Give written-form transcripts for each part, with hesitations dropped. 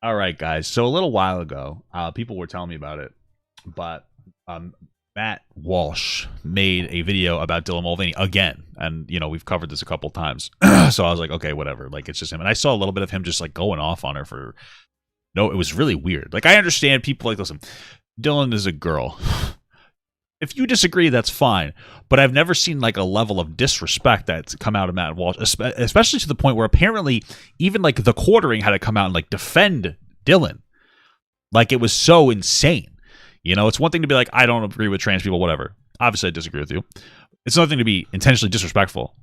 All right, guys. So a little while ago, people were telling me about it, but um, Matt Walsh made a video about Dylan Mulvaney again, and we've covered this a couple times. So I was like, okay, whatever. Like it's just him, and I saw a little bit of him just like going off on her for no. It was really weird. Like I understand people like listen. Dylan is a girl. If you disagree, that's fine. But I've never seen like a level of disrespect that's come out of Matt Walsh, especially to the point where apparently even like the quartering had to come out and like defend Dylan. Like it was so insane. It's one thing to be like, I don't agree with trans people, whatever. Obviously, I disagree with you. It's another thing to be intentionally disrespectful.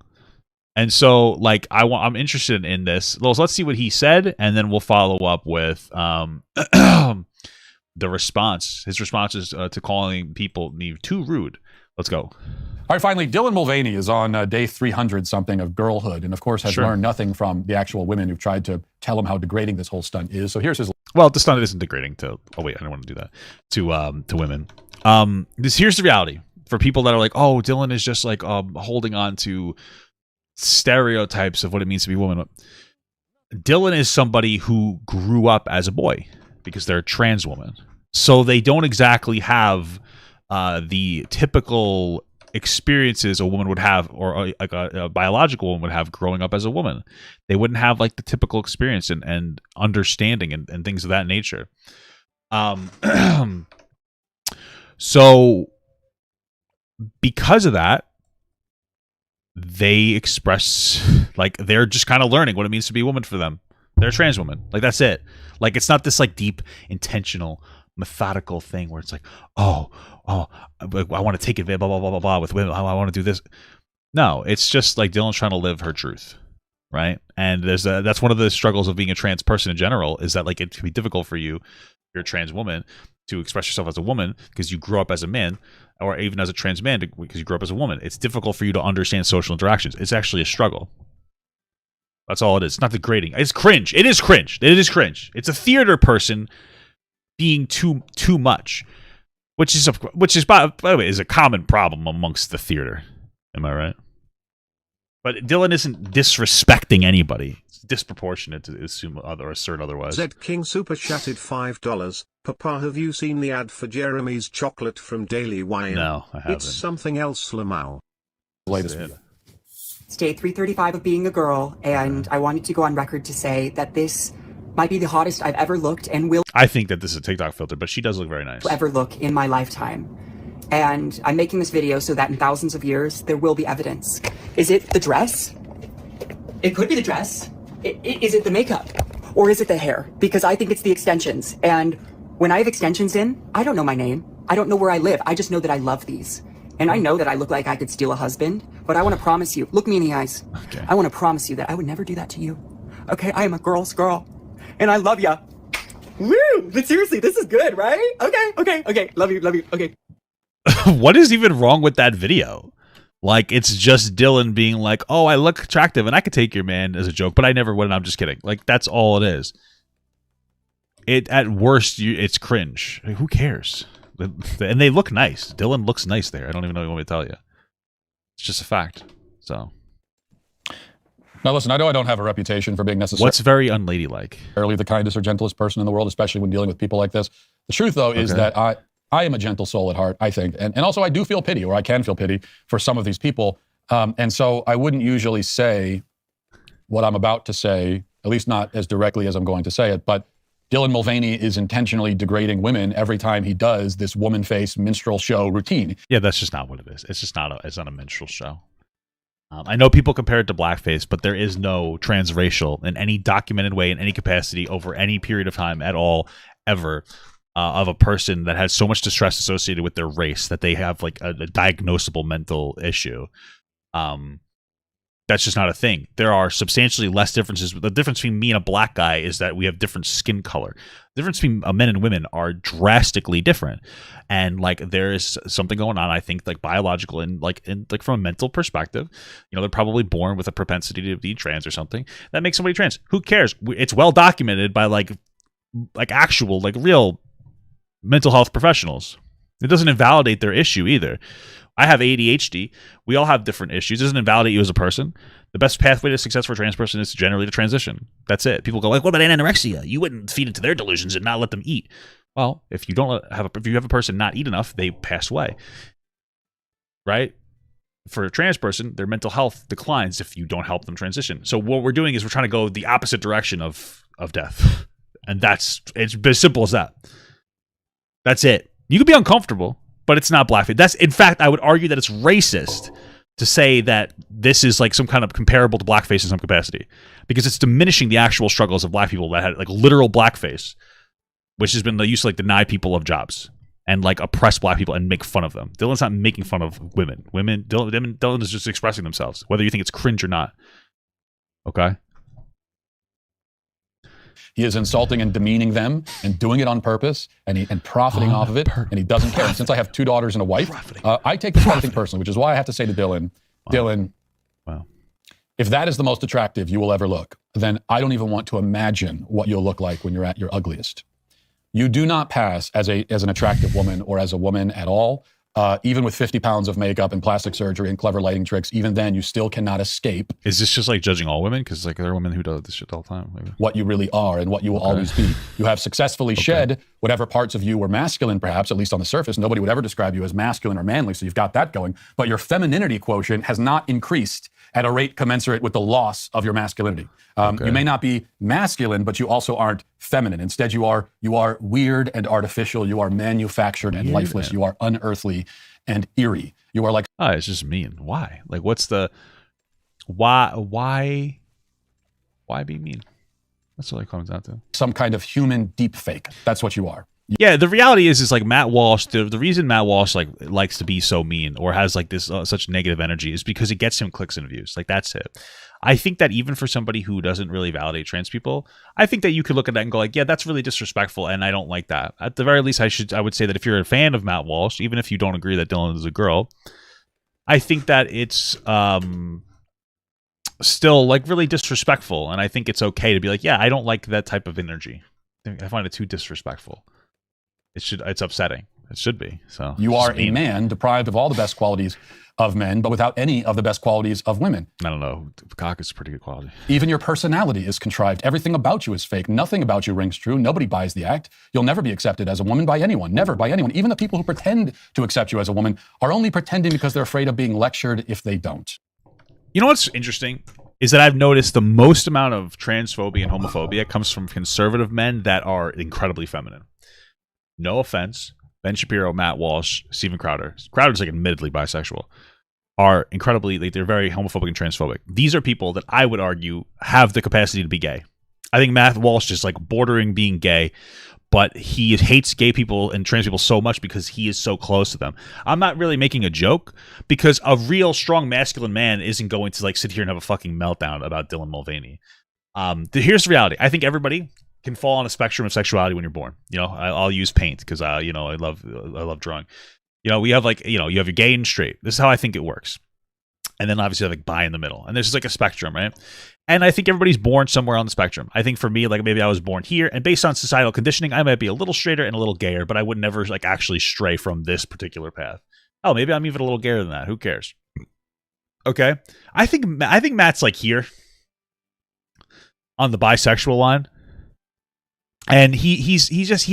And so, like, I'm interested in this. Let's see what he said, and then we'll follow up with the response, his responses to calling people too rude. Let's go. All right, finally, Dylan Mulvaney is on day 300 something of girlhood, and of course has learned nothing from the actual women who've tried to tell him how degrading this whole stunt is. So here's his. Well, the stunt isn't degrading to. Oh wait, I don't want to do that to women. Here's the reality for people that are like, oh, Dylan is just like holding on to stereotypes of what it means to be a woman. Dylan is somebody who grew up as a boy because they're a trans woman, so they don't exactly have the typical experiences a woman would have, or like a biological woman would have growing up as a woman. They wouldn't have like the typical experience and understanding and things of that nature. So because of that, they express like they're just kind of learning what it means to be a woman for them. They're a trans woman. Like that's it. Like it's not this like deep, intentional, methodical thing where it's like, oh, I want to take it, blah blah blah blah blah with women. I want to do this. No, it's just like Dylan's trying to live her truth, right? And that's one of the struggles of being a trans person in general is that like it can be difficult for you, if you're a trans woman, to express yourself as a woman because you grew up as a man, or even as a trans man because you grew up as a woman. It's difficult for you to understand social interactions. It's actually a struggle. That's all it is. It's not degrading. It's cringe. It is cringe. It is cringe. It's a theater person being too much, which is by the way is a common problem amongst the theater. Am I right? But Dylan isn't disrespecting anybody. It's disproportionate to assume or assert otherwise. Zed King super chatted $5. Papa, have you seen the ad for Jeremy's chocolate from Daily Wire? No, I haven't. It's something else, Lamau. It's day 335 of being a girl, and I wanted to go on record to say that this might be the hottest I've ever looked and will I think that this is a TikTok filter, but she does look very nice. Ever look in my lifetime. And I'm making this video so that in thousands of years, there will be evidence. Is it the dress? It could be the dress. Is it the makeup? Or is it the hair? Because I think it's the extensions. And when I have extensions in, I don't know my name. I don't know where I live. I just know that I love these. And I know that I look like I could steal a husband, but I want to promise you, look me in the eyes. Okay. I want to promise you that I would never do that to you. Okay, I am a girl's girl. And I love ya. Woo! But seriously, this is good, right? Okay. Love you, okay. What is even wrong with that video? Like, it's just Dylan being like, oh, I look attractive and I could take your man as a joke, but I never would and I'm just kidding. Like, that's all it is. At worst, it's cringe. Like, who cares? And they look nice. Dylan looks nice there. I don't even know what you want me to tell you. It's just a fact. So. Now, listen, I know I don't have a reputation for being necessarily What's very unladylike? The kindest or gentlest person in the world, especially when dealing with people like this. The truth, though, is that I am a gentle soul at heart, I think. And also I do feel pity, or I can feel pity for some of these people. And so I wouldn't usually say what I'm about to say, at least not as directly as I'm going to say it, but Dylan Mulvaney is intentionally degrading women every time he does this woman face minstrel show routine. Yeah, that's just not what it is. It's just not a minstrel show. I know people compare it to blackface, but there is no transracial in any documented way, in any capacity, over any period of time at all, ever, of a person that has so much distress associated with their race that they have like a diagnosable mental issue. That's just not a thing. There are substantially less differences. The difference between me and a black guy is that we have different skin color. The difference between men and women are drastically different. And like there is something going on, I think, like biological and like from a mental perspective. They're probably born with a propensity to be trans or something that makes somebody trans. Who cares? It's well documented by like actual like real mental health professionals. It doesn't invalidate their issue either. I have ADHD. We all have different issues. It doesn't invalidate you as a person. The best pathway to success for a trans person is generally to transition. That's it. People go like, "What about anorexia? You wouldn't feed into their delusions and not let them eat." Well, if you have a person not eat enough, they pass away. Right? For a trans person, their mental health declines if you don't help them transition. So what we're doing is we're trying to go the opposite direction of death. And it's as simple as that. That's it. You could be uncomfortable, but it's not blackface. In fact, I would argue that it's racist to say that this is like some kind of comparable to blackface in some capacity, because it's diminishing the actual struggles of black people that had like literal blackface, which has been used to like deny people of jobs and like oppress black people and make fun of them. Dylan's not making fun of women. Dylan is just expressing themselves, whether you think it's cringe or not. Okay? He is insulting and demeaning them and doing it on purpose and profiting off of it, and he doesn't care. And since I have 2 daughters and a wife, I take this kind of thing personally, which is why I have to say to Dylan, Dylan, if that is the most attractive you will ever look, then I don't even want to imagine what you'll look like when you're at your ugliest. You do not pass as an attractive woman or as a woman at all. Even with 50 pounds of makeup and plastic surgery and clever lighting tricks, even then you still cannot escape. Is this just like judging all women? Because like there are women who do this shit all the time. Maybe. What you really are and what you will always be. You have successfully shed whatever parts of you were masculine, perhaps, at least on the surface. Nobody would ever describe you as masculine or manly, so you've got that going. But your femininity quotient has not increased at a rate commensurate with the loss of your masculinity. You may not be masculine, but you also aren't feminine. Instead, you are weird and artificial. You are manufactured and lifeless. You are unearthly and eerie. You are like... Oh, it's just mean. Why? Like, what's the... Why be mean? That's what it comes down to. Some kind of human deep fake. That's what you are. Yeah, the reality is like Matt Walsh, the reason Matt Walsh like likes to be so mean or has like this such negative energy is because it gets him clicks and views. Like that's it. I think that even for somebody who doesn't really validate trans people, I think that you could look at that and go like, yeah, that's really disrespectful and I don't like that. At the very least, I would say that if you're a fan of Matt Walsh, even if you don't agree that Dylan is a girl, I think that it's still like really disrespectful, and I think it's okay to be like, yeah, I don't like that type of energy. I find it too disrespectful. It's upsetting. It should be. So you are a man deprived of all the best qualities of men, but without any of the best qualities of women. I don't know. Cock is pretty good quality. Even your personality is contrived. Everything about you is fake. Nothing about you rings true. Nobody buys the act. You'll never be accepted as a woman by anyone. Never by anyone. Even the people who pretend to accept you as a woman are only pretending because they're afraid of being lectured if they don't. You know what's interesting is that I've noticed the most amount of transphobia and homophobia comes from conservative men that are incredibly feminine. No offense, Ben Shapiro, Matt Walsh, Steven Crowder. Crowder's like admittedly bisexual. Are incredibly, like, they're very homophobic and transphobic. These are people that I would argue have the capacity to be gay. I think Matt Walsh is like bordering being gay, but he hates gay people and trans people so much because he is so close to them. I'm not really making a joke, because a real strong masculine man isn't going to like sit here and have a fucking meltdown about Dylan Mulvaney. Here's the reality. I think everybody can fall on a spectrum of sexuality when you're born. You know, I'll use paint because I love drawing. You know, we have like, you know, you have your gay and straight. This is how I think it works. And then obviously like bi in the middle. And there's just like a spectrum, right? And I think everybody's born somewhere on the spectrum. I think for me, like maybe I was born here, and based on societal conditioning, I might be a little straighter and a little gayer, but I would never like actually stray from this particular path. Oh, maybe I'm even a little gayer than that. Who cares? Okay. I think Matt's like here on the bisexual line. And he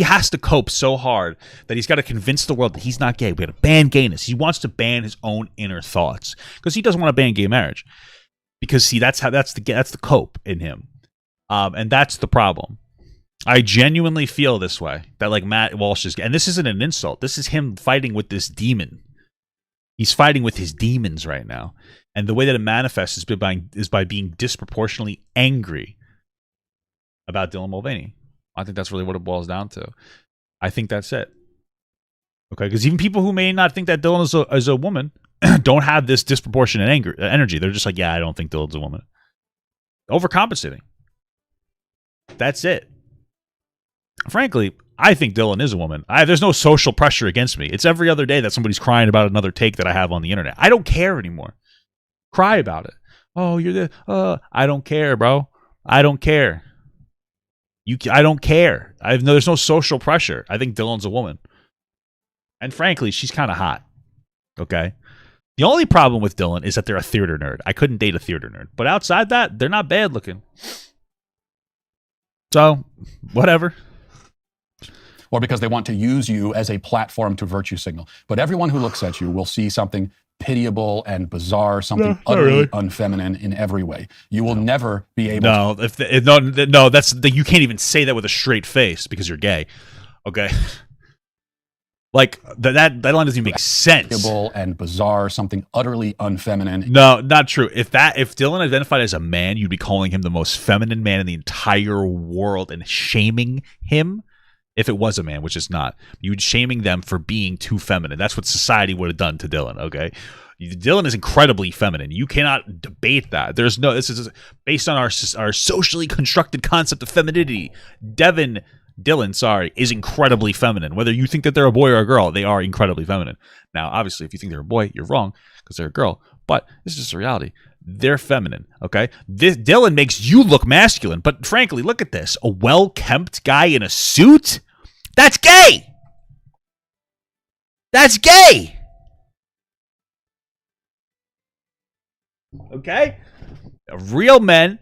has to cope so hard that he's got to convince the world that he's not gay. We got to ban gayness. He wants to ban his own inner thoughts because he doesn't want to ban gay marriage. Because see, that's the cope in him, and that's the problem. I genuinely feel this way, that like Matt Walsh is, and this isn't an insult. This is him fighting with this demon. He's fighting with his demons right now, and the way that it manifests is by being disproportionately angry about Dylan Mulvaney. I think that's really what it boils down to. I think that's it. Okay, because even people who may not think that Dylan is a woman don't have this disproportionate energy. They're just like, yeah, I don't think Dylan's a woman. Overcompensating. That's it. Frankly, I think Dylan is a woman. There's no social pressure against me. It's every other day that somebody's crying about another take that I have on the internet. I don't care anymore. Cry about it. Oh, you're I don't care, bro. I don't care. I don't care. There's no social pressure. I think Dylan's a woman. And frankly, she's kind of hot. Okay? The only problem with Dylan is that they're a theater nerd. I couldn't date a theater nerd. But outside that, they're not bad looking. So, whatever. Or because they want to use you as a platform to virtue signal. But everyone who looks at you will see something pitiable and bizarre, something utterly unfeminine in every way. You will never be able to... No, that's you can't even say that with a straight face because you're gay. Okay? Like, that line doesn't even make sense. Pitiable and bizarre, something utterly unfeminine. No, not true. If Dylan identified as a man, you'd be calling him the most feminine man in the entire world and shaming him. If it was a man, which it's not, you'd shaming them for being too feminine. That's what society would have done to Dylan. Okay, Dylan is incredibly feminine. You cannot debate that. This is based on our socially constructed concept of femininity. Dylan, is incredibly feminine. Whether you think that they're a boy or a girl, they are incredibly feminine. Now, obviously, if you think they're a boy, you're wrong because they're a girl. But this is just a reality. They're feminine, okay? Dylan makes you look masculine, but frankly, look at this. A well-kempt guy in a suit? That's gay! That's gay! Okay? Real men,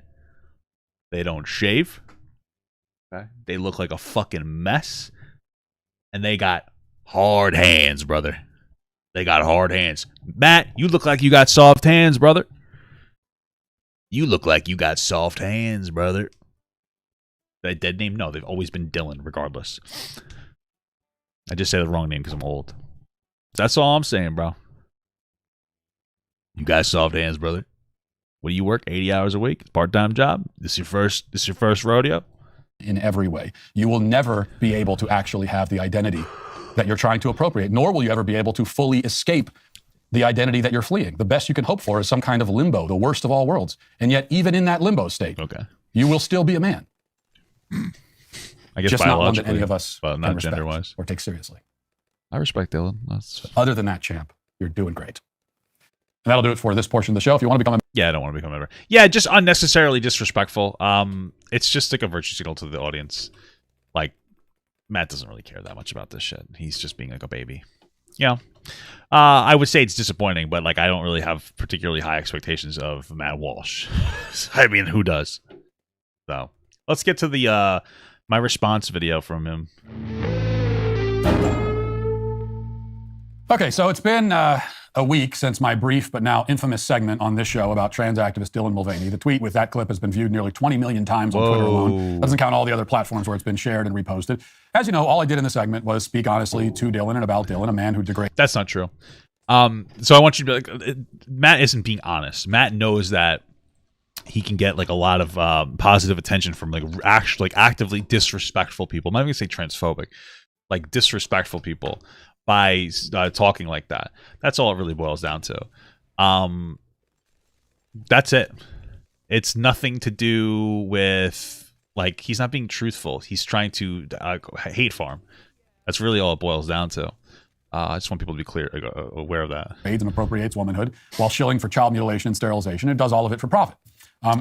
they don't shave. Okay? They look like a fucking mess. And they got hard hands, brother. They got hard hands. Matt, you look like you got soft hands, brother. You look like you got soft hands, brother. That dead name? No, they've always been Dylan, regardless. I just said the wrong name because I'm old. That's all I'm saying, bro. You got soft hands, brother. What do you work? 80 hours a week? Part-time job? This your first rodeo? In every way. You will never be able to actually have the identity that you're trying to appropriate, nor will you ever be able to fully escape the identity that you're fleeing. The best you can hope for is some kind of limbo, the worst of all worlds. And yet, even in that limbo state, you will still be a man. I guess just not one that any of us not can respect gender-wise or take seriously. I respect Dylan. Other than that, champ, you're doing great. And that'll do it for this portion of the show. If you want to become a... Yeah, I don't want to become a member. Yeah, just unnecessarily disrespectful. It's just like a virtue signal to the audience. Like, Matt doesn't really care that much about this shit. He's just being like a baby. Yeah. I would say it's disappointing, but like I don't really have particularly high expectations of Matt Walsh. I mean, who does? So let's get to the my response video from him. Okay, so it's been a week since my brief but now infamous segment on this show about trans activist Dylan Mulvaney. The tweet with that clip has been viewed nearly 20 million times on Twitter alone. Doesn't count all the other platforms where it's been shared and reposted. As you know, all I did in the segment was speak honestly to Dylan and about Dylan, a man who degrades... That's not true. So I want you to be like, Matt isn't being honest. Matt knows that he can get like a lot of positive attention from like actually like actively disrespectful people. I'm not even gonna say transphobic, like disrespectful people by talking like that. That's all it really boils down to. That's it. It's nothing to do with like he's not being truthful. He's trying to hate farm. That's really all it boils down to. I just want people to be clear, aware of that. ...and appropriates womanhood while shilling for child mutilation and sterilization. It does all of it for profit.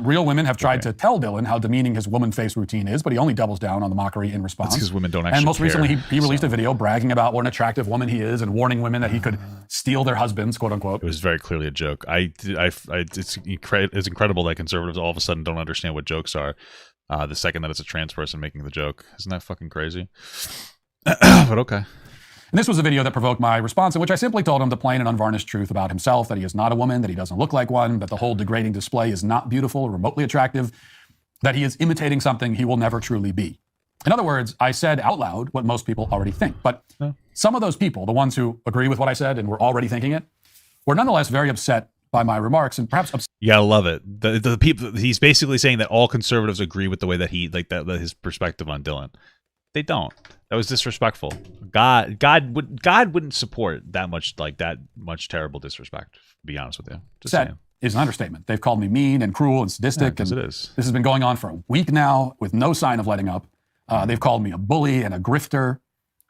Real women have tried to tell Dylan how demeaning his woman face routine is, but he only doubles down on the mockery in response. That's because women don't actually And most care, recently, he released a video bragging about what an attractive woman he is and warning women that he could steal their husbands, quote unquote. It was very clearly a joke. It's incredible that conservatives all of a sudden don't understand what jokes are the second that it's a trans person making the joke. Isn't that fucking crazy? But okay. And this was a video that provoked my response in which I simply told him the plain and unvarnished truth about himself, that he is not a woman, that he doesn't look like one, that the whole degrading display is not beautiful or remotely attractive, that he is imitating something he will never truly be. In other words, I said out loud what most people already think. But some of those people, the ones who agree with what I said and were already thinking it, were nonetheless very upset by my remarks and perhaps upset. You gotta love it. The people, he's basically saying that all conservatives agree with the way that he, like that his perspective on Dylan. They don't. That was disrespectful. God wouldn't support that much terrible disrespect. To be honest with you, just saying. Is an understatement. They've called me mean and cruel and sadistic. Because it is. This has been going on for a week now with no sign of letting up. They've called me a bully and a grifter.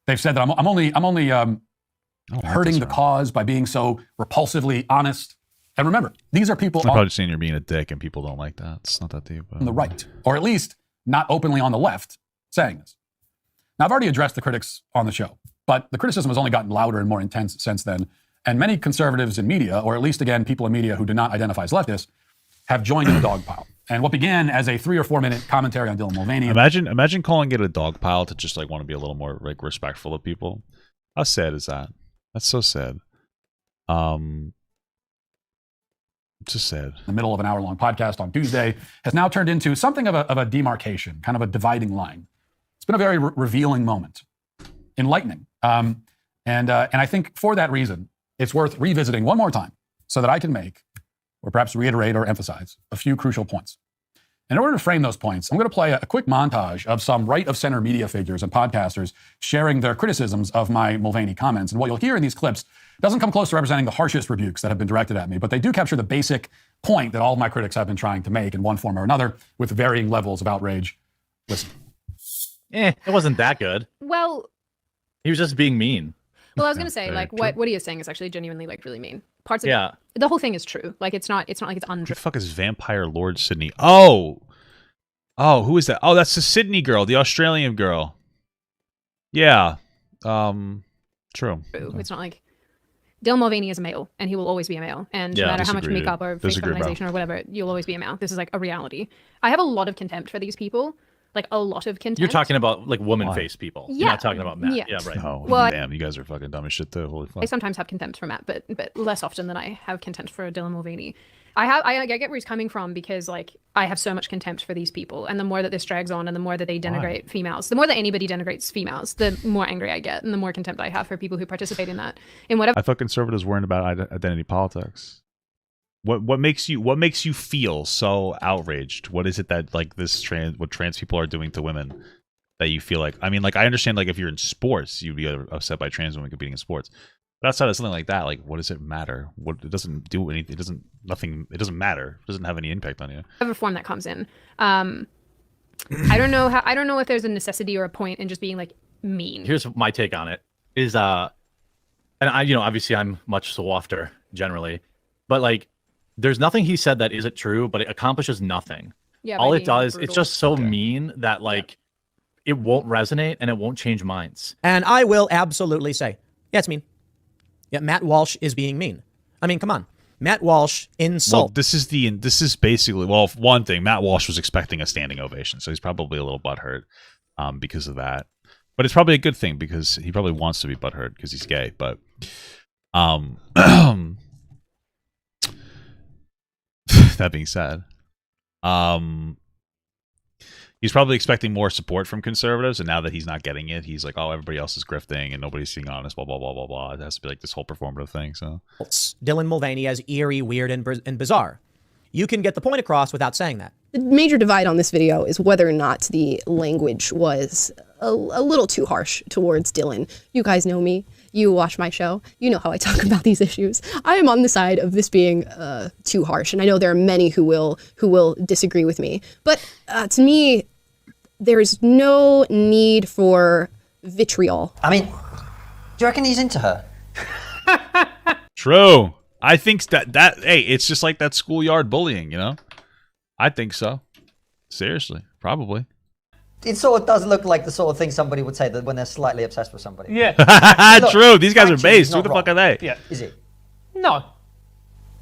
They've said that I'm only hurting the cause by being so repulsively honest. And remember, these are people. I'm probably just saying you're being a dick, and people don't like that. It's not that deep. On the right, or at least not openly on the left, saying this. Now, I've already addressed the critics on the show, but the criticism has only gotten louder and more intense since then. And many conservatives in media, or at least, again, people in media who do not identify as leftists, have joined in the dog pile. And what began as a 3 or 4 minute commentary on Dylan Mulvaney. Imagine calling it a dog pile to just like want to be a little more like respectful of people. How sad is that? That's so sad. Just sad. The middle of an hour-long podcast on Tuesday has now turned into something of a demarcation, kind of a dividing line. It's been a very revealing moment, enlightening. And I think for that reason, it's worth revisiting one more time so that I can make, or perhaps reiterate or emphasize, a few crucial points. In order to frame those points, I'm going to play a quick montage of some right-of-center media figures and podcasters sharing their criticisms of my Mulvaney comments. And what you'll hear in these clips doesn't come close to representing the harshest rebukes that have been directed at me, but they do capture the basic point that all of my critics have been trying to make in one form or another with varying levels of outrage. Listen. It wasn't that good. Well, he was just being mean. Well, I was going to say, like, what he is saying is actually genuinely, like, really mean. Parts of it, the whole thing is true. Like, it's not like it's untrue. Who the fuck is Vampire Lord Sydney? Oh, who is that? Oh, that's the Sydney girl, the Australian girl. Yeah. True. It's not like Dylan Mulvaney is a male, and he will always be a male. And no matter how much makeup or face feminization or whatever, you'll always be a male. This is like a reality. I have a lot of contempt for these people. Like, a lot of contempt. You're talking about, like, woman-faced people. Yeah. You're not talking about Matt. Yeah, right. Oh, well, damn, you guys are fucking dumb as shit, too. Holy fuck. I sometimes have contempt for Matt, but less often than I have contempt for Dylan Mulvaney. I get where he's coming from because, like, I have so much contempt for these people. And the more that this drags on and the more that they denigrate females, the more that anybody denigrates females, the more angry I get and the more contempt I have for people who participate in that. In whatever. I thought conservatives weren't about identity politics. What makes you feel so outraged? What is it that like what trans people are doing to women that you feel like? I mean, like, I understand, like, if you're in sports, you'd be upset by trans women competing in sports. But outside of something like that, like, what does it matter? It doesn't do anything. It doesn't matter. It doesn't have any impact on you. Whatever form that comes in. I don't know if there's a necessity or a point in just being like mean. Here's my take on it is and I, obviously I'm much softer generally, but like, there's nothing he said that isn't true, but it accomplishes nothing. Yeah, all it does, brutal. It's just so mean that, like, it won't resonate and it won't change minds. And I will absolutely say, yeah, it's mean. Yeah, Matt Walsh is being mean. I mean, come on. Matt Walsh insult. Well, this is basically, well, one thing, Matt Walsh was expecting a standing ovation, so he's probably a little butthurt because of that. But it's probably a good thing because he probably wants to be butthurt because he's gay. But that being said, he's probably expecting more support from conservatives, and now that he's not getting it, he's like, oh, everybody else is grifting and nobody's being honest, blah, blah, blah, blah, blah. It has to be like this whole performative thing. So Dylan Mulvaney as eerie, weird, and bizarre. You can get the point across without saying that. The major divide on this video is whether or not the language was a little too harsh towards Dylan. You guys know me. You watch my show. You know how I talk about these issues. I am on the side of this being too harsh, and I know there are many who will disagree with me. But to me, there is no need for vitriol. I mean, do you reckon he's into her? True. I think that hey, it's just like that schoolyard bullying, I think so. Seriously, probably. It sort of does look like the sort of thing somebody would say that when they're slightly obsessed with somebody. Yeah. Look, true. These guys are based. Who the fuck are they? Yeah. Is it? No.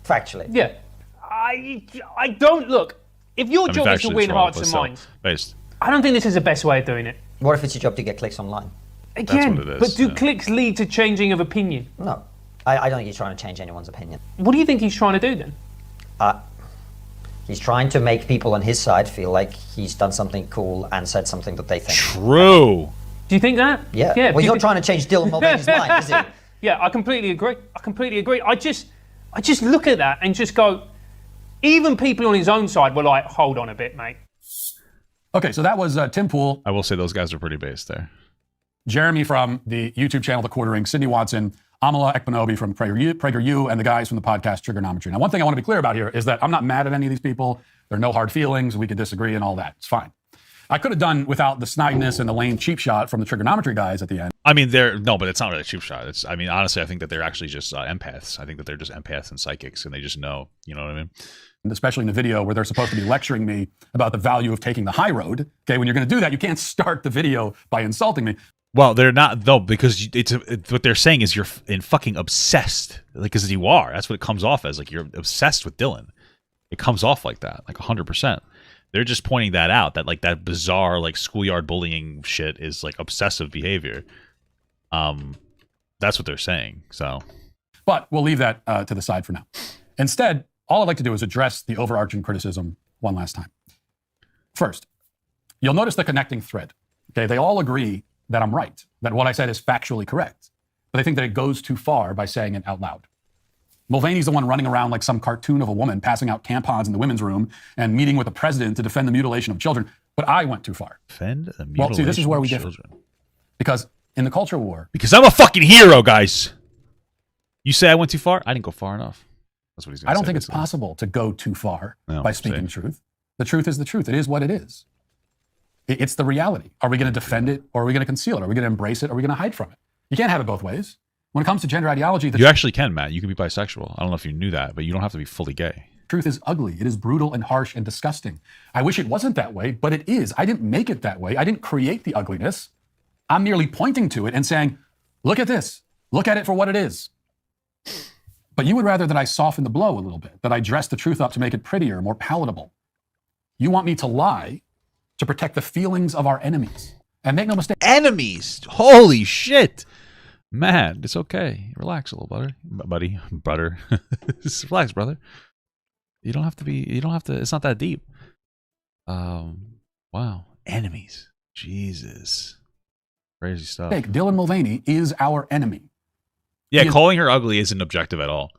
Factually. Yeah. I don't look. If your job is to win hearts and minds, based. I don't think this is the best way of doing it. What if it's your job to get clicks online? Again, That's what it is, but do clicks lead to changing of opinion? No. I don't think he's trying to change anyone's opinion. What do you think he's trying to do then? He's trying to make people on his side feel like he's done something cool and said something that they think. True. Do you think that? Yeah. Well, he's not trying to change Dylan Mulvaney's mind, is he? Yeah, I completely agree. I just look at that and just go, even people on his own side were like, hold on a bit, mate. Okay, so that was Tim Pool. I will say those guys are pretty based there. Jeremy from the YouTube channel The Quartering, Sydney Watson, Amala Ekpanobi from PragerU, and the guys from the podcast Trigonometry. Now, one thing I want to be clear about here is that I'm not mad at any of these people. There are no hard feelings. We could disagree and all that. It's fine. I could have done without the snidiness and the lame cheap shot from the Trigonometry guys at the end. I mean, but it's not really a cheap shot. Honestly, I think that they're actually just empaths. I think that they're just empaths and psychics, and they just know, you know what I mean? And especially in the video where they're supposed to be lecturing me about the value of taking the high road. Okay, when you're going to do that, you can't start the video by insulting me. Well, they're not though, because it's what they're saying is you're fucking obsessed, like, because you are. That's what it comes off as. Like, you're obsessed with Dylan. It comes off like that, like 100%. They're just pointing that out, that like that bizarre like schoolyard bullying shit is like obsessive behavior. That's what they're saying. So, but we'll leave that to the side for now. Instead, all I'd like to do is address the overarching criticism one last time. First, you'll notice the connecting thread. Okay, they all agree that I'm right, that what I said is factually correct, but they think that it goes too far by saying it out loud. Mulvaney's the one running around like some cartoon of a woman, passing out tampons in the women's room and meeting with the president to defend the mutilation of children. But I went too far. Defend the mutilation well, see, this is where we of differ. children. Because in the culture war... Because I'm a fucking hero, guys. You say I went too far? I didn't go far enough. That's what he's going to say. I don't think it's possible to go too far by speaking truth. The truth is the truth. It is what it is. It's the reality. Are we going to defend it, or are we going to conceal it? Are we going to embrace it, or are we going to hide from it? You can't have it both ways. When it comes to gender ideology... You actually can, Matt. You can be bisexual. I don't know if you knew that, but you don't have to be fully gay. Truth is ugly. It is brutal and harsh and disgusting. I wish it wasn't that way, but it is. I didn't make it that way. I didn't create the ugliness. I'm merely pointing to it and saying, look at this. Look at it for what it is. But you would rather that I soften the blow a little bit, that I dress the truth up to make it prettier, more palatable. You want me to lie to protect the feelings of our enemies. And make no mistake. Enemies? Holy shit. Man, it's okay. Relax a little, buddy. Brother. Just relax, brother. You don't have to, it's not that deep. Wow. Enemies. Jesus. Crazy stuff. Dylan Mulvaney is our enemy. Yeah, calling her ugly isn't objective at all.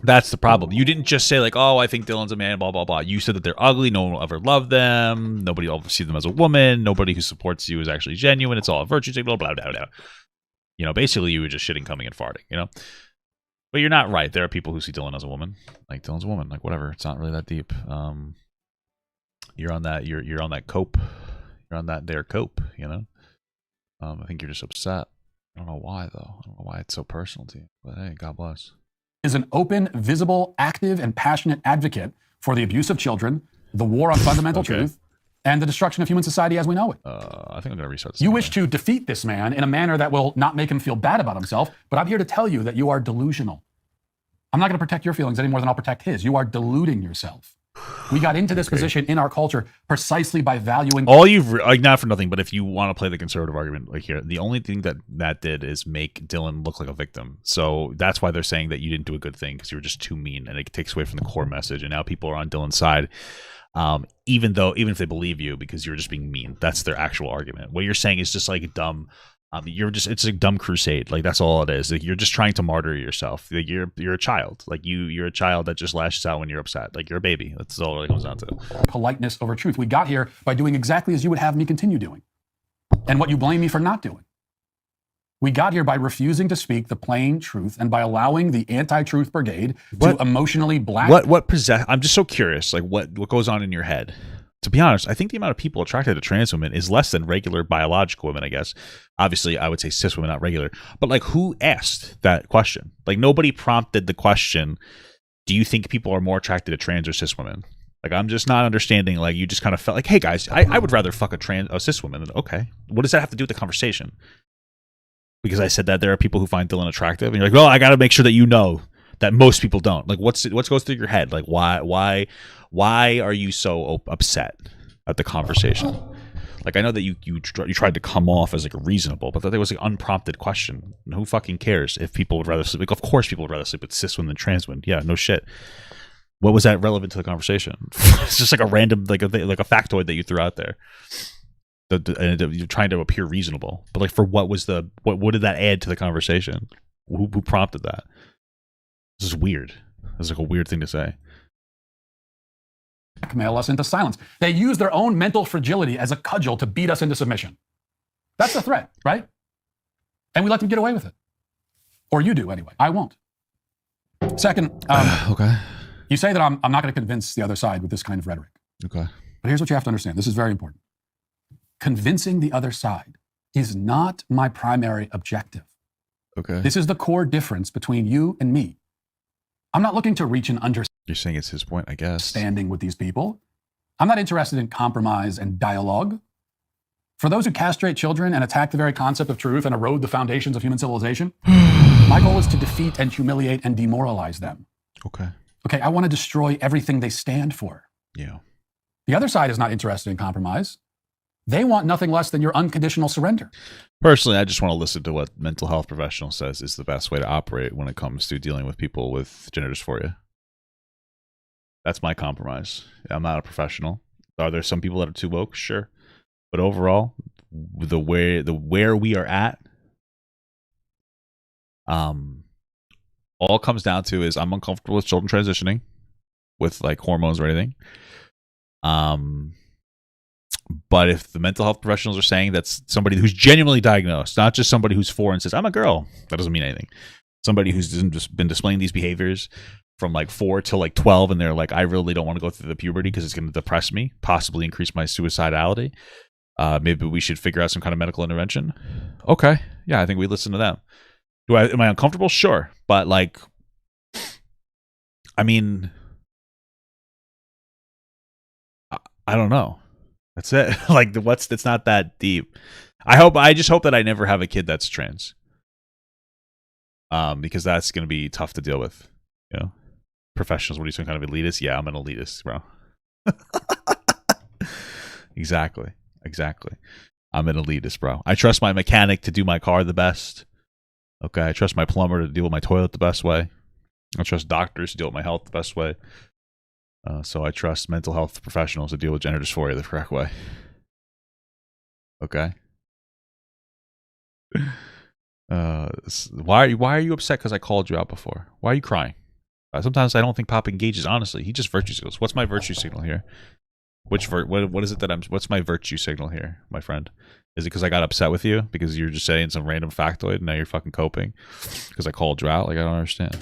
That's the problem. You didn't just say like, oh, I think Dylan's a man, blah, blah, blah. You said that they're ugly. No one will ever love them. Nobody will ever see them as a woman. Nobody who supports you is actually genuine. It's all a virtue signal, blah, blah, blah. You know, basically you were just shitting, coming, and farting, you know? But you're not right. There are people who see Dylan as a woman. Like, Dylan's a woman. Like, whatever. It's not really that deep. You're on that, you're on that cope. You're on that there cope, you know? I think you're just upset. I don't know why, though. I don't know why it's so personal to you. But hey, God bless. Is an open, visible, active, and passionate advocate for the abuse of children, the war on fundamental truth, and the destruction of human society as we know it. I think I'm going to restart this. You wish to defeat this man in a manner that will not make him feel bad about himself, but I'm here to tell you that you are delusional. I'm not going to protect your feelings any more than I'll protect his. You are deluding yourself. We got into this position in our culture precisely by valuing... All you've... Like, not for nothing, but if you want to play the conservative argument like here, the only thing that did is make Dylan look like a victim. So that's why they're saying that you didn't do a good thing, because you were just too mean, and it takes away from the core message, and now people are on Dylan's side, even if they believe you, because you're just being mean. That's their actual argument. What you're saying is just like dumb... it's a dumb crusade. Like, that's all it is. Like, you're just trying to martyr yourself. Like, you're a child. Like, you're a child that just lashes out when you're upset. Like, you're a baby. That's all it comes down to. Politeness over truth. We got here by doing exactly as you would have me continue doing, and what you blame me for not doing. We got here by refusing to speak the plain truth and by allowing the anti-truth brigade to emotionally black. I'm just so curious. Like, what goes on in your head? To be honest, I think the amount of people attracted to trans women is less than regular biological women, I guess. Obviously, I would say cis women, not regular. But, like, who asked that question? Like, nobody prompted the question, do you think people are more attracted to trans or cis women? Like, I'm just not understanding. Like, you just kind of felt like, hey, guys, I would rather fuck a cis woman. Okay. What does that have to do with the conversation? Because I said that there are people who find Dylan attractive. And you're like, well, I got to make sure that you know that most people don't. Like, what goes through your head? Like, why are you so upset at the conversation? Like, I know that you tried to come off as like reasonable, but that there was an unprompted question. And who fucking cares if people would rather sleep? Like, of course people would rather sleep with cis women than trans women. Yeah, no shit. What was that relevant to the conversation? It's just like a random, like a factoid that you threw out there. You're trying to appear reasonable, but like, for what did that add to the conversation? Who prompted that? This is weird. This is like a weird thing to say. Blackmail us into silence. They use their own mental fragility as a cudgel to beat us into submission. That's the threat, right? And we let them get away with it. Or you do, anyway. I won't. Second, okay. You say that I'm not going to convince the other side with this kind of rhetoric. Okay. But here's what you have to understand. This is very important. Convincing the other side is not my primary objective. Okay. This is the core difference between you and me. I'm not looking to reach an understanding. You're saying it's his point, I guess. Standing with these people. I'm not interested in compromise and dialogue. For those who castrate children and attack the very concept of truth and erode the foundations of human civilization, my goal is to defeat and humiliate and demoralize them. Okay. Okay, I want to destroy everything they stand for. Yeah. The other side is not interested in compromise. They want nothing less than your unconditional surrender. Personally, I just want to listen to what mental health professional says is the best way to operate when it comes to dealing with people with gender dysphoria. That's my compromise. I'm not a professional. Are there some people that are too woke? Sure. But overall, the where we are at, all it comes down to is I'm uncomfortable with children transitioning with like hormones or anything. But if the mental health professionals are saying that's somebody who's genuinely diagnosed, not just somebody who's 4 and says, I'm a girl, that doesn't mean anything. Somebody who's just been displaying these behaviors from like 4 till like 12, and they're like, I really don't want to go through the puberty because it's going to depress me, possibly increase my suicidality. Maybe we should figure out some kind of medical intervention. Okay. Yeah, I think we listen to them. Am I uncomfortable? Sure. But like, I mean, I don't know. That's it. Like, it's not that deep. I just hope that I never have a kid that's trans. Because that's going to be tough to deal with. You know, professionals, what are you some kind of elitist? Yeah, I'm an elitist, bro. Exactly. I'm an elitist, bro. I trust my mechanic to do my car the best. Okay, I trust my plumber to deal with my toilet the best way. I trust doctors to deal with my health the best way. So I trust mental health professionals to deal with gender dysphoria the correct way. Okay. Why are you upset because I called you out before? Why are you crying? Sometimes I don't think Pop engages. Honestly, he just virtue signals. What's my virtue signal here? What is it that what's my virtue signal here, my friend? Is it because I got upset with you because you're just saying some random factoid and now you're fucking coping because I called you out? Like, I don't understand.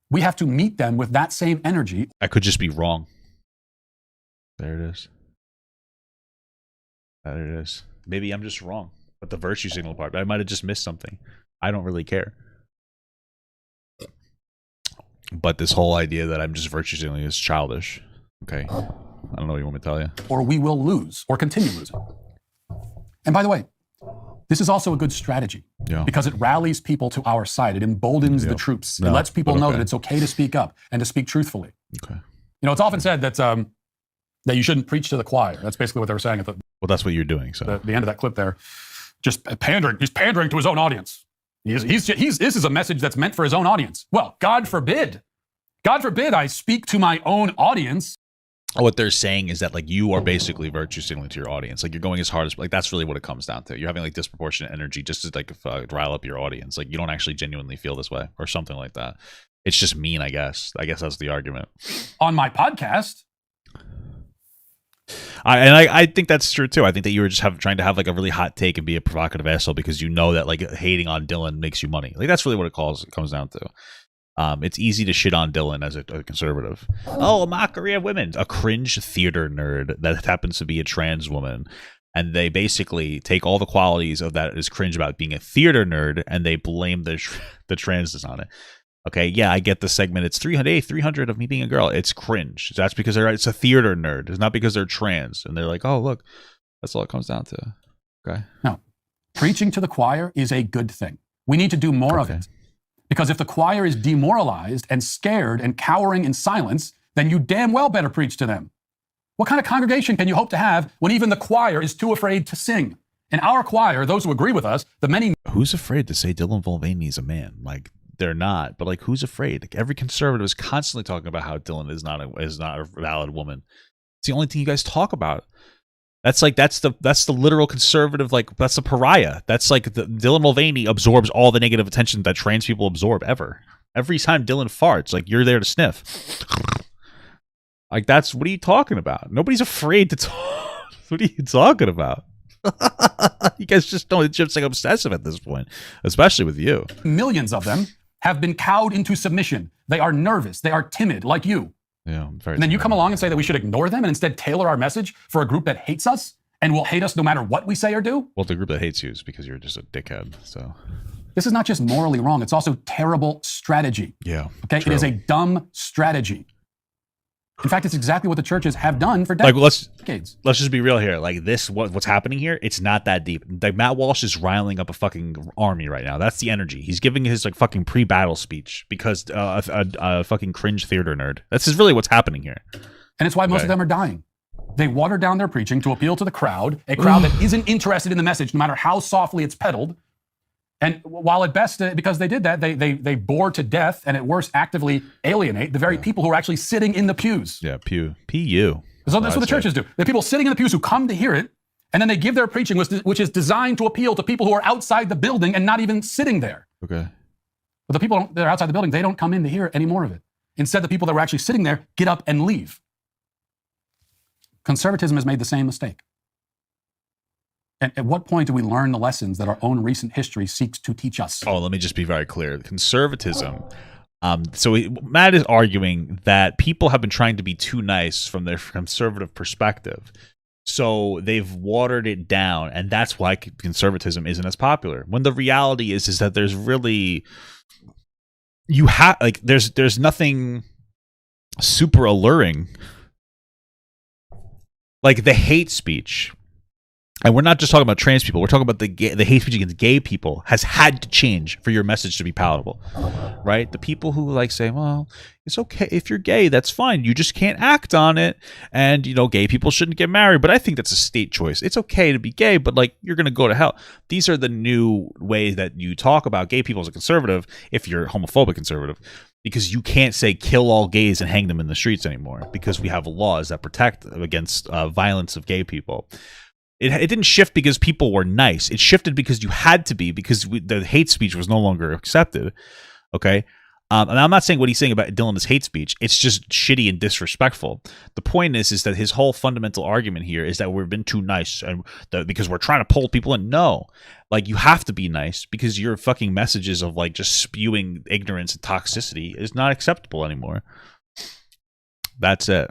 We have to meet them with that same energy. I could just be wrong. There it is. There it is. Maybe I'm just wrong. But the virtue signal part, I might have just missed something. I don't really care. But this whole idea that I'm just virtue signaling is childish. Okay. I don't know what you want me to tell you. Or we will lose or continue losing. And by the way, this is also a good strategy because it rallies people to our side. It emboldens the troops. It lets people know that it's okay to speak up and to speak truthfully. Okay. You know, it's often said that that you shouldn't preach to the choir. That's basically what they were saying at the well, that's what you're doing. So the end of that clip there, just pandering. He's pandering to his own audience. This is a message that's meant for his own audience. Well, God forbid I speak to my own audience. What they're saying is that like you are basically virtue signaling to your audience. Like you're going as hard as like that's really what it comes down to. You're having like disproportionate energy just to like rile up your audience. Like you don't actually genuinely feel this way or something like that. It's just mean, I guess. I guess that's the argument. On my podcast. I think that's true too. I think that you were just trying to have like a really hot take and be a provocative asshole because you know that like hating on Dylan makes you money. Like that's really what it comes down to. It's easy to shit on Dylan as a conservative. Oh, a mockery of women. A cringe theater nerd that happens to be a trans woman. And they basically take all the qualities of that is cringe about being a theater nerd and they blame the transness on it. Okay, yeah, I get the segment. It's 300 of me being a girl. It's cringe. That's because it's a theater nerd. It's not because they're trans. And they're like, oh, look, that's all it comes down to. Okay. No, preaching to the choir is a good thing. We need to do more of it. Because if the choir is demoralized and scared and cowering in silence, then you damn well better preach to them. What kind of congregation can you hope to have when even the choir is too afraid to sing? In our choir, those who agree with us, the many... Who's afraid to say Dylan Mulvaney is a man? Like, they're not. But, like, who's afraid? Like, every conservative is constantly talking about how Dylan is not a valid woman. It's the only thing you guys talk about. That's the literal conservative, like, that's the pariah. That's like Dylan Mulvaney absorbs all the negative attention that trans people absorb ever. Every time Dylan farts, like, you're there to sniff. Like, what are you talking about? Nobody's afraid to talk. What are you talking about? You guys just don't, it's just like obsessive at this point, especially with you. Millions of them have been cowed into submission. They are nervous. They are timid, like you. Yeah, and then you come along and say that we should ignore them and instead tailor our message for a group that hates us and will hate us no matter what we say or do? Well, the group that hates you is because you're just a dickhead, so... This is not just morally wrong, it's also terrible strategy. Yeah, okay, true. It is a dumb strategy. In fact, it's exactly what the churches have done for Like, decades. let's just be real here. Like this, what's happening here? It's not that deep. Like Matt Walsh is riling up a fucking army right now. That's the energy. He's giving his like fucking pre-battle speech because a fucking cringe theater nerd. This is really what's happening here. And it's why most of them are dying. They water down their preaching to appeal to the crowd, a crowd that isn't interested in the message, no matter how softly it's peddled. And while at best, because they did that, they bore to death and at worst actively alienate the very people who are actually sitting in the pews. Yeah, P-U. So that's what the churches do. The people sitting in the pews who come to hear it, and then they give their preaching, which is designed to appeal to people who are outside the building and not even sitting there. Okay. But the people that are outside the building, they don't come in to hear any more of it. Instead, the people that were actually sitting there get up and leave. Conservatism has made the same mistake. And at what point do we learn the lessons that our own recent history seeks to teach us? Oh, let me just be very clear. Conservatism. Matt is arguing that people have been trying to be too nice from their conservative perspective. So they've watered it down, and that's why conservatism isn't as popular. When the reality is that there's really there's nothing super alluring. Like the hate speech, and we're not just talking about trans people. We're talking about the hate speech against gay people has had to change for your message to be palatable, right? The people who like say, well, it's okay if you're gay, that's fine. You just can't act on it, and gay people shouldn't get married. But I think that's a state choice. It's okay to be gay, but like you're gonna go to hell. These are the new ways that you talk about gay people as a conservative, if you're homophobic conservative. Because you can't say kill all gays and hang them in the streets anymore because we have laws that protect against violence of gay people. It didn't shift because people were nice. It shifted because you had to be, because the hate speech was no longer accepted. Okay? And I'm not saying what he's saying about Dylan is hate speech. It's just shitty and disrespectful. The point is that his whole fundamental argument here is that we've been too nice and because we're trying to pull people in. No. Like, you have to be nice because your fucking messages of like just spewing ignorance and toxicity is not acceptable anymore. That's it.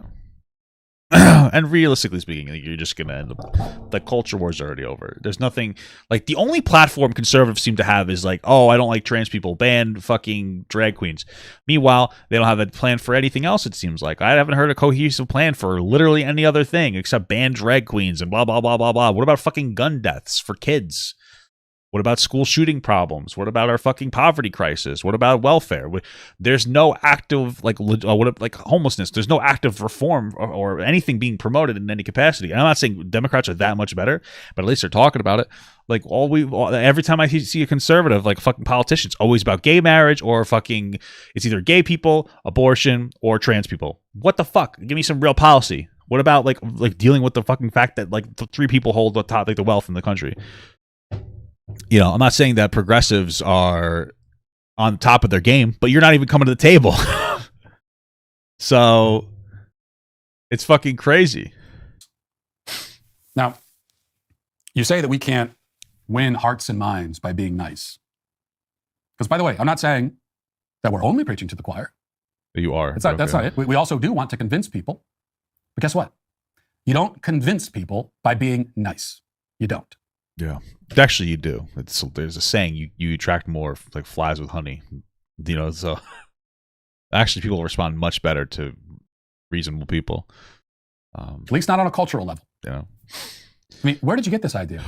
And realistically speaking, you're just going to end up, the culture war's already over. There's nothing, like, the only platform conservatives seem to have is like, oh, I don't like trans people, ban fucking drag queens. Meanwhile, they don't have a plan for anything else, it seems like. I haven't heard a cohesive plan for literally any other thing except ban drag queens and blah, blah, blah, blah, blah. What about fucking gun deaths for kids? What about school shooting problems? What about our fucking poverty crisis? What about welfare? There's no active, like homelessness. There's no active reform or anything being promoted in any capacity. And I'm not saying Democrats are that much better, but at least they're talking about it. Like every time I see a conservative, like fucking politician, it's always about gay marriage or fucking, it's either gay people, abortion, or trans people. What the fuck? Give me some real policy. What about like dealing with the fucking fact that like the three people hold the top, like the wealth in the country? I'm not saying that progressives are on top of their game, but you're not even coming to the table. So it's fucking crazy. Now, you say that we can't win hearts and minds by being nice. Because, by the way, I'm not saying that we're only preaching to the choir. You are. That's not it. We also do want to convince people. But guess what? You don't convince people by being nice. You don't. Yeah. Actually, you do. There's a saying, you attract more like flies with honey. So actually people respond much better to reasonable people. At least not on a cultural level. Yeah. I mean, where did you get this idea?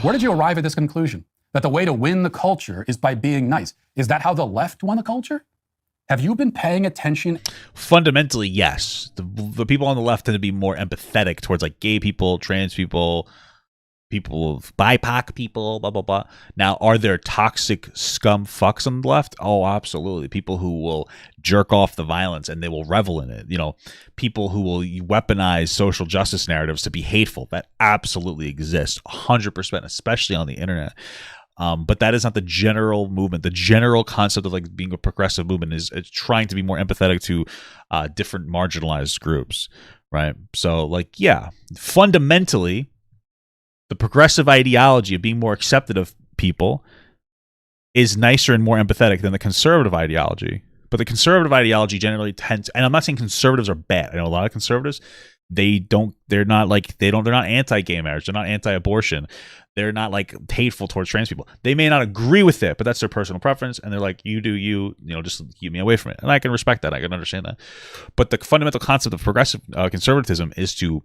Where did you arrive at this conclusion? That the way to win the culture is by being nice. Is that how the left won the culture? Have you been paying attention? Fundamentally, yes. The people on the left tend to be more empathetic towards like gay people, trans people, BIPOC people, blah, blah, blah. Now, are there toxic scum fucks on the left? Oh, absolutely. People who will jerk off the violence and they will revel in it. People who will weaponize social justice narratives to be hateful. That absolutely exists, 100%, especially on the internet. But that is not the general movement. The general concept of like being a progressive movement is trying to be more empathetic to different marginalized groups, right? So, like, yeah, fundamentally, the progressive ideology of being more accepted of people is nicer and more empathetic than the conservative ideology. But the conservative ideology generally tends, and I'm not saying conservatives are bad. I know a lot of conservatives, they're not anti-gay marriage. They're not anti-abortion. They're not like hateful towards trans people. They may not agree with it, but that's their personal preference. And they're like, you do you, just keep me away from it. And I can respect that. I can understand that. But the fundamental concept of progressive conservatism is to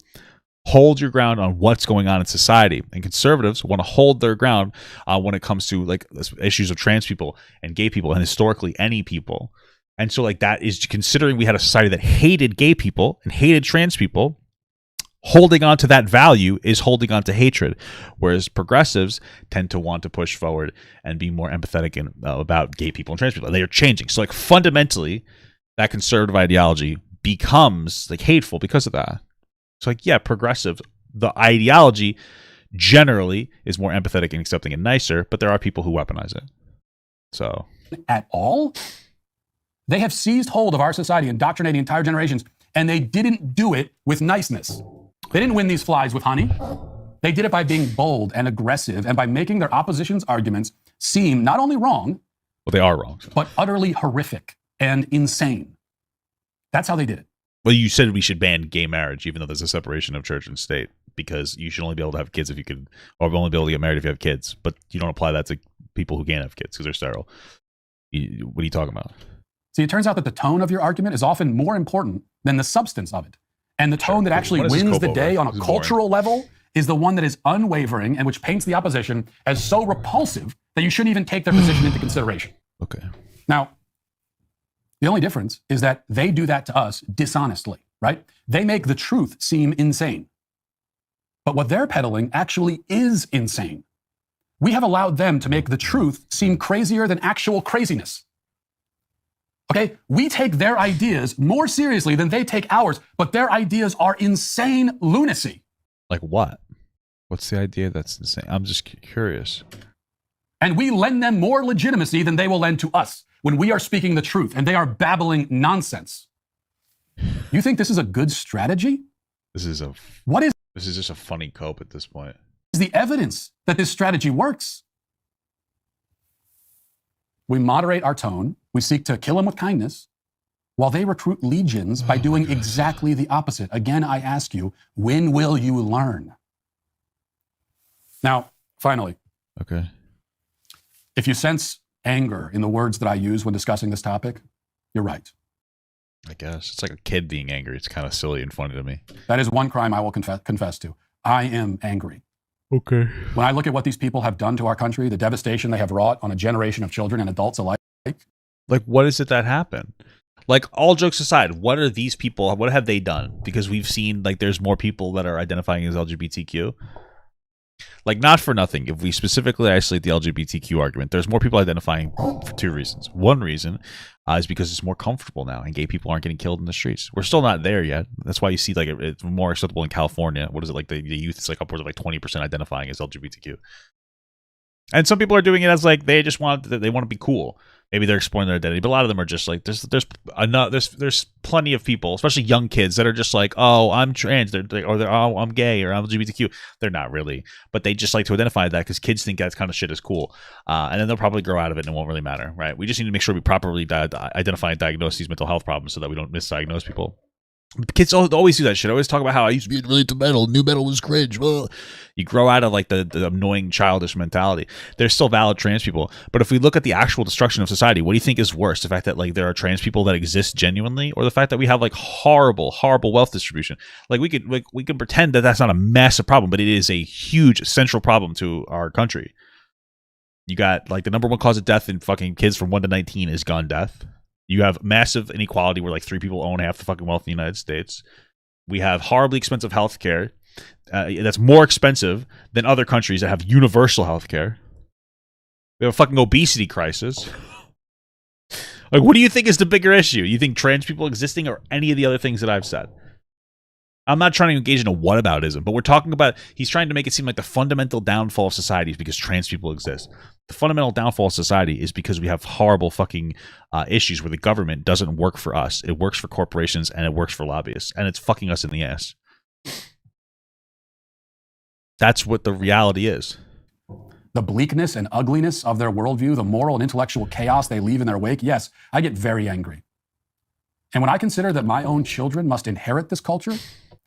hold your ground on what's going on in society. And conservatives want to hold their ground when it comes to like issues of trans people and gay people and historically any people. And so like that is, considering we had a society that hated gay people and hated trans people, holding on to that value is holding on to hatred, whereas progressives tend to want to push forward and be more empathetic about gay people and trans people. They are changing. So like fundamentally, that conservative ideology becomes like hateful because of that. So like, yeah, progressive, the ideology generally is more empathetic and accepting and nicer, but there are people who weaponize it. So at all, they have seized hold of our society, indoctrinating entire generations, and they didn't do it with niceness. They didn't win these flies with honey. They did it by being bold and aggressive and by making their opposition's arguments seem not only wrong, well, they are wrong, but utterly horrific and insane. That's how they did it. Well, you said we should ban gay marriage, even though there's a separation of church and state, because you should only be able to have kids if you could, or only be able to get married if you have kids. But you don't apply that to people who can't have kids because they're sterile. What are you talking about? See, it turns out that the tone of your argument is often more important than the substance of it. And the tone that actually wins the day on a cultural level is the one that is unwavering and which paints the opposition as so repulsive that you shouldn't even take their position into consideration. Okay. Now, the only difference is that they do that to us dishonestly, right? They make the truth seem insane. But what they're peddling actually is insane. We have allowed them to make the truth seem crazier than actual craziness. Okay, we take their ideas more seriously than they take ours, but their ideas are insane lunacy. Like what? What's the idea that's insane? I'm just curious. And we lend them more legitimacy than they will lend to us when we are speaking the truth and they are babbling nonsense. You think this is a good strategy? This is just a funny cope at this point. Is the evidence that this strategy works? We moderate our tone. We seek to kill them with kindness, while they recruit legions by doing exactly the opposite. Again, I ask you, when will you learn? Now, finally, okay. If you sense anger in the words that I use when discussing this topic, you're right. I guess. It's like a kid being angry. It's kind of silly and funny to me. That is one crime I will confess to. I am angry. Okay. When I look at what these people have done to our country, the devastation they have wrought on a generation of children and adults alike. Like, what is it that happened? Like, all jokes aside, what are these people, what have they done? Because we've seen, like, there's more people that are identifying as LGBTQ. Like, not for nothing, if we specifically isolate the LGBTQ argument, there's more people identifying for two reasons. One reason is because it's more comfortable now, and gay people aren't getting killed in the streets. We're still not there yet. That's why you see, like, it's more acceptable in California. What is it, like, the youth is, like, upwards of, like, 20% identifying as LGBTQ. And some people are doing it as, like, they want to be cool. Maybe they're exploring their identity, but a lot of them are just like, there's plenty of people, especially young kids, that are just like, oh, I'm trans, oh, I'm gay, or I'm LGBTQ. They're not really, but they just like to identify that because kids think that kind of shit is cool, and then they'll probably grow out of it and it won't really matter, right? We just need to make sure we properly identify and diagnose these mental health problems so that we don't misdiagnose people. Kids always do that shit. I always talk about how I used to be really into metal. New metal was cringe. Ugh. You grow out of like the annoying childish mentality. There's still valid trans people, but if we look at the actual destruction of society, what do you think is worse? The fact that like there are trans people that exist genuinely, or the fact that we have like horrible wealth distribution? Like we could pretend that that's not a massive problem, but it is a huge central problem to our country. You got like the number one cause of death in fucking kids from 1 to 19 is gun death. You have massive inequality where like 3 people own half the fucking wealth in the United States. We have horribly expensive healthcare that's more expensive than other countries that have universal healthcare. We have a fucking obesity crisis. Like, what do you think is the bigger issue? You think trans people existing or any of the other things that I've said? I'm not trying to engage in a whataboutism, but we're talking about, he's trying to make it seem like the fundamental downfall of society is because trans people exist. The fundamental downfall of society is because we have horrible fucking issues where the government doesn't work for us. It works for corporations and it works for lobbyists, and it's fucking us in the ass. That's what the reality is. The bleakness and ugliness of their worldview, the moral and intellectual chaos they leave in their wake, yes, I get very angry. And when I consider that my own children must inherit this culture,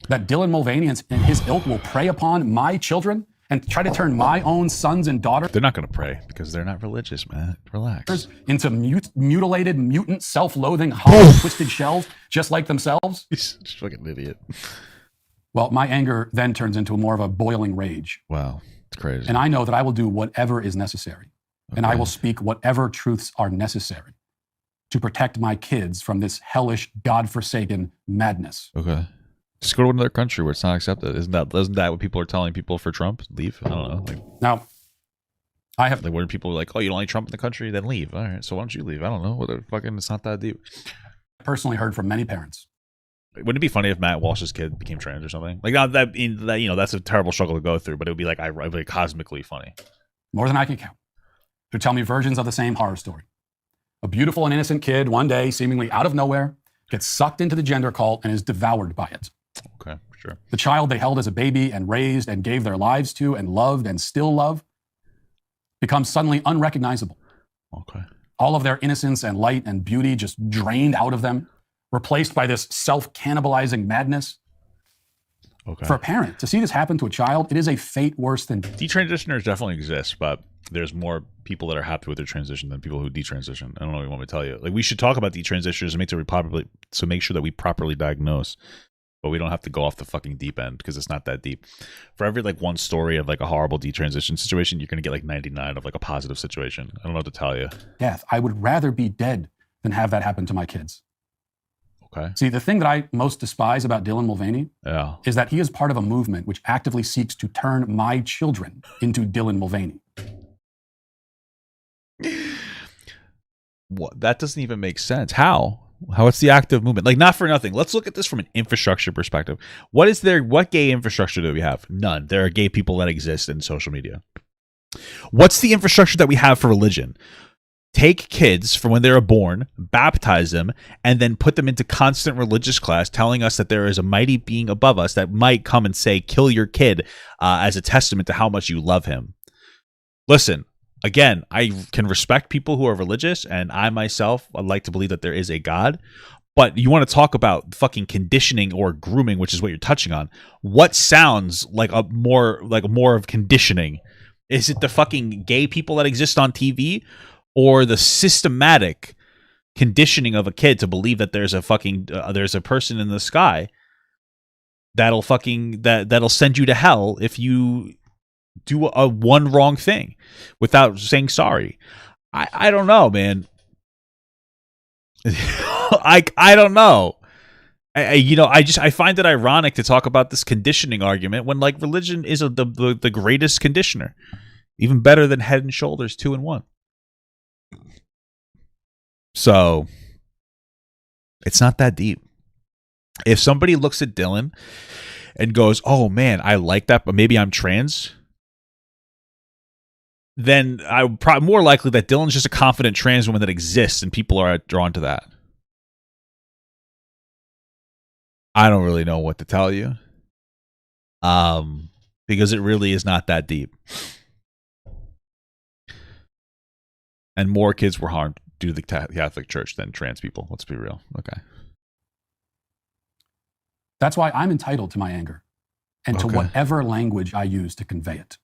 that Dylan Mulvaney and his ilk will prey upon my children and try to turn my own sons and daughters. They're not going to pray because they're not religious, man. Relax. Into mutilated, mutant, self-loathing, hollow, twisted shells, just like themselves. He's just fucking idiot. Well, my anger then turns into more of a boiling rage. Wow, it's crazy. And I know that I will do whatever is necessary. Okay. And I will speak whatever truths are necessary to protect my kids from this hellish, godforsaken madness. Okay. Just go to another country where it's not accepted. Isn't that what people are telling people for Trump? Leave? I don't know. Like, now, I have... Like, when people are like, oh, you don't like Trump in the country? Then leave. All right, so why don't you leave? I don't know. Whether fucking it's not that deep. I personally heard from many parents. Wouldn't it be funny if Matt Walsh's kid became trans or something? Like, not that, you know, that's a terrible struggle to go through, but it would be like, cosmically funny. More than I can count. To tell me versions of the same horror story. A beautiful and innocent kid, one day, seemingly out of nowhere, gets sucked into the gender cult and is devoured by it. Okay, sure. The child they held as a baby and raised and gave their lives to and loved and still love becomes suddenly unrecognizable. Okay. All of their innocence and light and beauty just drained out of them, replaced by this self-cannibalizing madness. Okay. For a parent, to see this happen to a child, it is a fate worse than... Detransitioners definitely exist, but there's more people that are happy with their transition than people who detransition. I don't know what you want me to tell you. Like, we should talk about detransitioners and make sure that we properly diagnose, but we don't have to go off the fucking deep end because it's not that deep. For every like one story of like a horrible detransition situation, you're going to get like 99 of like a positive situation. I don't know what to tell you. Death. I would rather be dead than have that happen to my kids. Okay. See, the thing that I most despise about Dylan Mulvaney is that he is part of a movement which actively seeks to turn my children into Dylan Mulvaney. What? That doesn't even make sense. How? It's the active movement? Like, not for nothing. Let's look at this from an infrastructure perspective. What gay infrastructure do we have? None. There are gay people that exist in social media. What's the infrastructure that we have for religion? Take kids from when they were born, baptize them, and then put them into constant religious class telling us that there is a mighty being above us that might come and say, kill your kid as a testament to how much you love him. Listen, again, I can respect people who are religious, and I myself would like to believe that there is a God. But you want to talk about fucking conditioning or grooming, which is what you're touching on. What sounds like more of conditioning? Is it the fucking gay people that exist on TV? Or the systematic conditioning of a kid to believe that there's a fucking there's a person in the sky that'll send you to hell if you do a one wrong thing without saying sorry. I don't know, man. I don't know. I find it ironic to talk about this conditioning argument when like religion is the greatest conditioner, even better than Head and Shoulders 2-in-1. So it's not that deep. If somebody looks at Dylan and goes, oh man, I like that, but maybe I'm trans, then I'm probably more likely that Dylan's just a confident trans woman that exists and people are drawn to that. I don't really know what to tell you. Because it really is not that deep. And more kids were harmed due to the Catholic Church than trans people. Let's be real. Okay. That's why I'm entitled to my anger and to whatever language I use to convey it.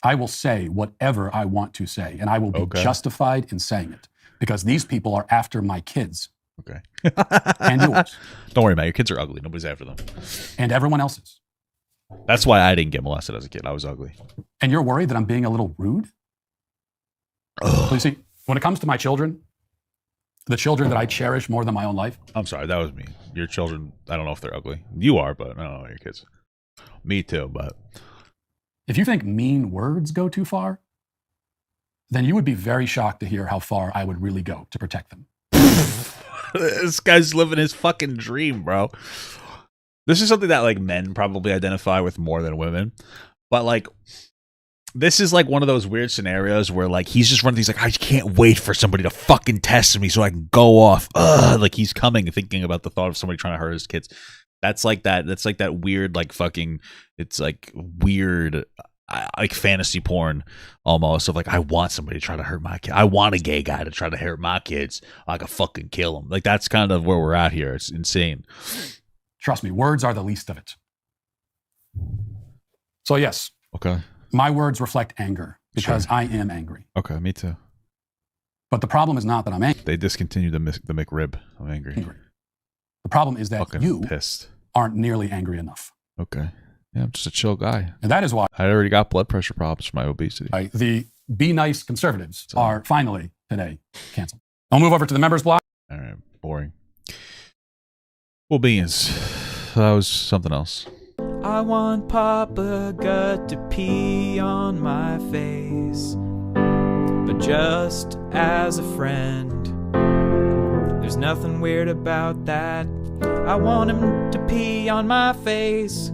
I will say whatever I want to say, and I will be justified in saying it because these people are after my kids. Okay. And yours. Don't worry, man. Your kids are ugly. Nobody's after them. And everyone else's. That's why I didn't get molested as a kid. I was ugly. And you're worried that I'm being a little rude? So you see, when it comes to my children, the children that I cherish more than my own life. I'm sorry, that was me. Your children, I don't know if they're ugly. You are, but I don't know your kids. Me too, but. If you think mean words go too far, then you would be very shocked to hear how far I would really go to protect them. This guy's living his fucking dream, bro. This is something that like men probably identify with more than women. But like, this is like one of those weird scenarios where like he's just running things like, I can't wait for somebody to fucking test me so I can go off. Like he's coming and thinking about the thought of somebody trying to hurt his kids. That's like that weird like fucking, it's like weird like fantasy porn almost of like, I want somebody to try to hurt my kid. I want a gay guy to try to hurt my kids. I could fucking kill him. Like that's kind of where we're at here. It's insane. Trust me, words are the least of it. So yes. Okay. My words reflect anger because I am angry. Okay, me too. But the problem is not that I'm angry. They discontinued the McRib. I'm angry. The problem is that fucking you pissed. Aren't nearly angry enough. Okay. Yeah, I'm just a chill guy. And that is why I already got blood pressure problems from my obesity. The Be Nice conservatives are finally today canceled. I'll move over to the members block. All right, boring. Well, beans. That was something else. I want Papa Gut to pee on my face, but just as a friend. There's nothing weird about that. I want him to pee on my face.